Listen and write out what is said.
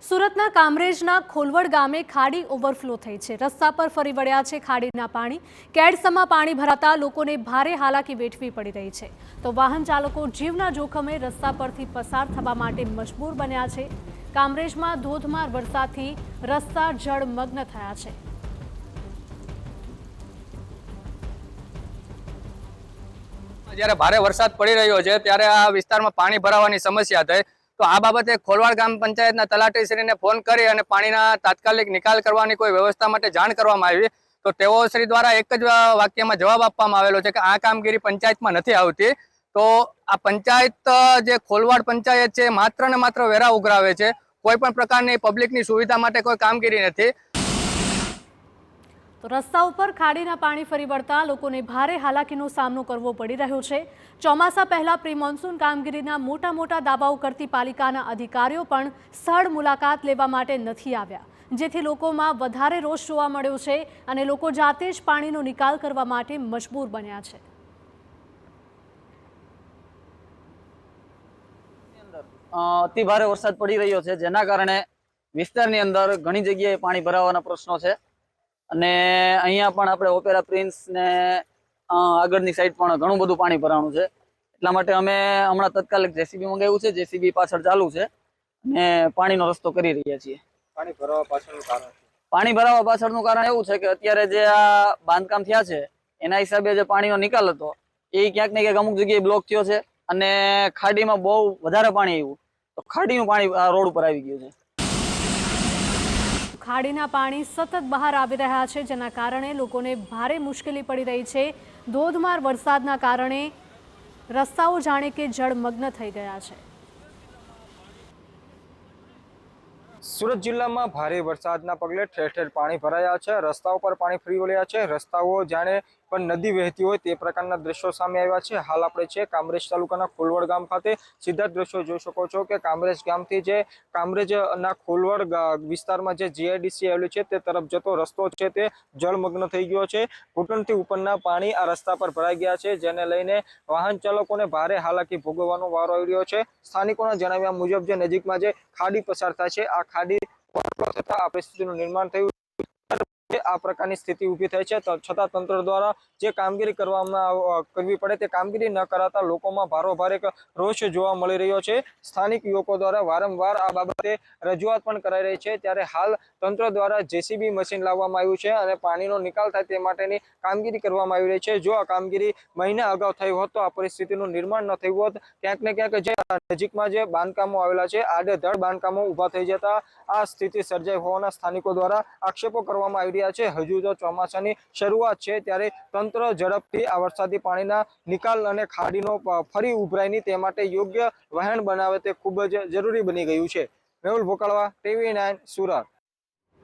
સુરતના કામરેજના ખોલવડ ગામે ખાડી ઓવરફ્લો થઈ છે। રસ્તા પર ફરી વળ્યા છે ખાડીના પાણી। કેડસમાં પાણી ભરાતા લોકોને ભારે હાલાકી વેઠવી પડી રહી છે, તો વાહન ચાલકો જીવના જોખમે રસ્તા પરથી પસાર થવા માટે મજબૂર બન્યા છે। કામરેજમાં ધોધમાર વરસાદથી રસ્તા જળમગ્ન થયા છે। જ્યારે ભારે વરસાદ પડી રહ્યો છે ત્યારે આ વિસ્તારમાં પાણી ભરાવાની સમસ્યા થઈ, તો આ બાબતે ખોલવાડ ગ્રામ પંચાયતના તલાટીશ્રીને ફોન કરી અને પાણીના તાત્કાલિક નિકાલ કરવાની કોઈ વ્યવસ્થા માટે જાણ કરવામાં આવી, તો તેઓ શ્રી દ્વારા એક જ વાક્યમાં જવાબ આપવામાં આવેલો છે કે આ કામગીરી પંચાયતમાં નથી આવતી। તો આ પંચાયત જે ખોલવાડ પંચાયત છે માત્ર ને માત્ર વેરા ઉઘરાવે છે, કોઈ પણ પ્રકારની પબ્લિકની સુવિધા માટે કોઈ કામગીરી નથી। તો રસ્તા ઉપર ખાડીના પાણી ફરી વળતા લોકોને ભારે હાલાકીનો સામનો કરવો પડી રહ્યો છે। ચોમાસા પહેલા પ્રી મોન્સૂન કામગીરીના મોટા દાવાઓ કરતી પાલિકાના અધિકારીઓ પણ સ્થળ મુલાકાત લેવા માટે નથી આવ્યા, જેથી લોકોમાં વધારે રોષ જોવા મળ્યો છે અને લોકો જાતે જ પાણીનો નિકાલ કરવા માટે મજબૂર બન્યા છે। અતિ ભારે વરસાદ પડી રહ્યો છે, જેના કારણે વિસ્તારની અંદર ઘણી જગ્યાએ પાણી ભરાવાના પ્રશ્નો છે અને અહીંયા પણ આપણે ઓપેરા પ્રિન્સ ને આગળની સાઈડ પણ ઘણું બધું પાણી ભરાણું છે। એટલા માટે અમે હમણાં તત્કાલિક જેસીબી મંગાવ્યું છે, જેસીબી પાછળ ચાલુ છે અને પાણીનો રસ્તો કરી રહ્યા છીએ। પાણી ભરાવા પાછળનું કારણ પાણી ભરાવા પાછળનું કારણ એવું છે કે અત્યારે જે આ બાંધકામ થયા છે એના હિસાબે જે પાણીનો નિકાલ હતો એ ક્યાંક ને ક્યાંક અમુક જગ્યાએ બ્લોક થયો છે અને ખાડીમાં બહુ વધારે પાણી આવ્યું, તો ખાડીનું પાણી આ રોડ ઉપર આવી ગયું છે। ખાડીના પાણી સતત બહાર આવી રહ્યા છે, જેના કારણે લોકોને ભારે મુશ્કેલી પડી રહી છે। ધોધમાર વરસાદના કારણે રસ્તાઓ જાણે કે જળમગ્ન થઈ ગયા છે। સુરત જિલ્લામાં ભારે વરસાદના પગલે ઠેર ઠેર પાણી ભરાયા છે, રસ્તાઓ પર પાણી ફરી વળ્યા છે, રસ્તાઓ જાણે પણ નદી વહેતી હોય તે પ્રકારના દ્રશ્યો સામે આવ્યા છે। હાલ આપણે છે કામરેજ તાલુકાના ખોલવડ ગામ ખાતે, સીધા દ્રશ્યો જોઈ શકો છો કે કામરેજ ગામથી જે કામરેજના ખોલવડ વિસ્તારમાં જે જીઆઈડીસી આવેલું છે તે તરફ જતો રસ્તો છે તે જળમગ્ન થઈ ગયો છે। ઘૂંટણથી ઉપરના પાણી આ રસ્તા પર ભરાઈ ગયા છે, જેને લઈને વાહન ચાલકોને ભારે હાલાકી ભોગવવાનો વારો આવી રહ્યો છે। સ્થાનિકોના જણાવ્યા મુજબ જે નજીકમાં જે ખાડી પસાર થાય છે, આ ખાડી થતા આ પરિસ્થિતિનું નિર્માણ થયું, આ પ્રકારની સ્થિતિ ઊભી થઈ છે, છતાં તંત્ર દ્વારા જે કામગીરી કરવી પડે તે કામગીરી ન કરાતા લોકોમાં ભારોભાર એક રોષ જોવા મળી રહ્યો છે। સ્થાનિક યુવકો દ્વારા વારંવાર આ બાબતે રજૂઆત પણ કરાઈ રહી છે, ત્યારે હાલ તંત્ર દ્વારા જેસીબી મશીન લાવવામાં આવ્યું છે અને પાણીનો નિકાલ થાય તે માટેની કામગીરી કરવામાં આવી રહી છે। જો આ કામગીરી મહિના અગાઉ થઈ હોત તો આ પરિસ્થિતિનું નિર્માણ ન થયું હોત। ક્યાંક ને ક્યાંક જે નજીકમાં જે બાંધકામો આવેલા છે, આડેધડ બાંધકામો ઊભા થઈ જતા આ સ્થિતિ સર્જાઈ હોવાના સ્થાનિકો દ્વારા આક્ષેપો કરવામાં આવી રહ્યા છે। હજુ તો ચોમાસાની શરૂઆત છે, ત્યારે તંત્ર ઝડપથી આ વરસાદી પાણીના નિકાલ અને ખાડીનો ફરી ઉભરાય નહીં તે માટે યોગ્ય વહેણ બનાવે તે ખૂબ જ જરૂરી બની ગયું છે। મેહુલ ભોકાળવા, TV9 સુરત।